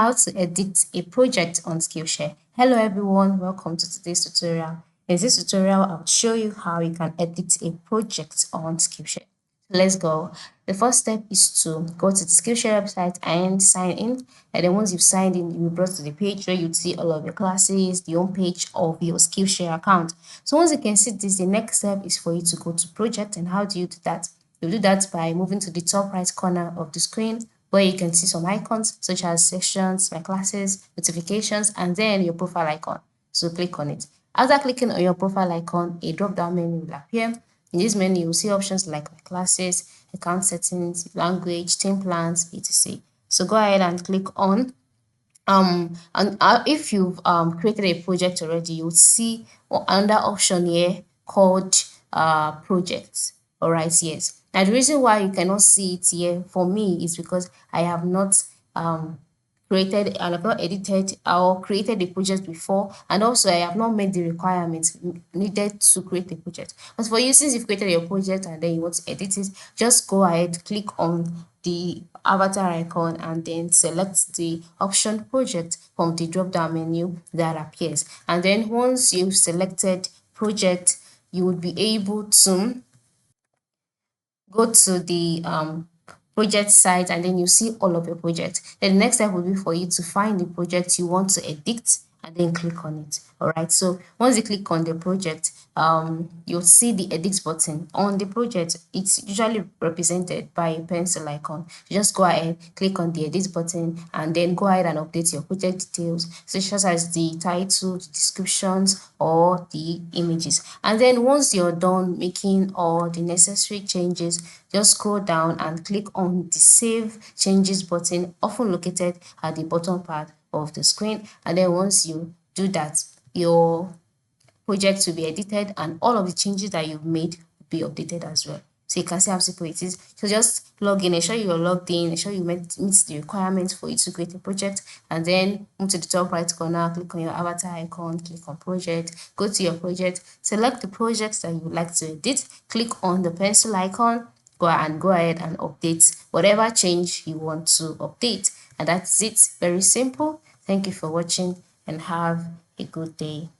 How to edit a project on Skillshare. Hello everyone, welcome to today's tutorial. In this tutorial, I'll show you how you can edit a project on Skillshare. Let's go. The first step is to go to the Skillshare website and sign in. And then once you've signed in, you'll be brought to the page where you'd see all of your classes, the home page of your Skillshare account. So once you can see this, the next step is for you to go to project. And how do you do that? You do that by moving to the top right corner of the screen where you can see some icons such as sections, my classes, notifications, and then your profile icon. So click on it. After clicking on your profile icon, a drop-down menu will appear. In this menu, you'll see options like my classes, account settings, language, team plans, etc. So go ahead and click on if you've created a project already, you'll see another option here called projects. All right, yes. Now the reason why you cannot see it here for me is because I have not created and I've not edited or created a project before, and also I have not made the requirements needed to create a project. But for you, since you've created your project and then you want to edit it, just go ahead, click on the avatar icon and then select the option project from the drop down menu that appears. And then once you've selected project, you would be able to go to the project site and then you see all of your projects. Then the next step will be for you to find the project you want to edit and then click on it. All right, so once you click on the project, you'll see the edit button on the project. It's usually represented by a pencil icon. You just go ahead, click on the edit button, and then go ahead and update your project details, such as the title, the descriptions, or the images. And then once you're done making all the necessary changes, just scroll down and click on the Save Changes button, often located at the bottom part of the screen. And then once you do that, your project will be edited and all of the changes that you've made will be updated as well. So you can see how simple it is. So just log in, ensure you're logged in, ensure you meet the requirements for you to create a project, and then move to the top right corner, click on your avatar icon, click on project, go to your project, select the projects that you would like to edit, click on the pencil icon, go ahead and update whatever change you want to update. And that's it. Very simple. Thank you for watching and have a good day.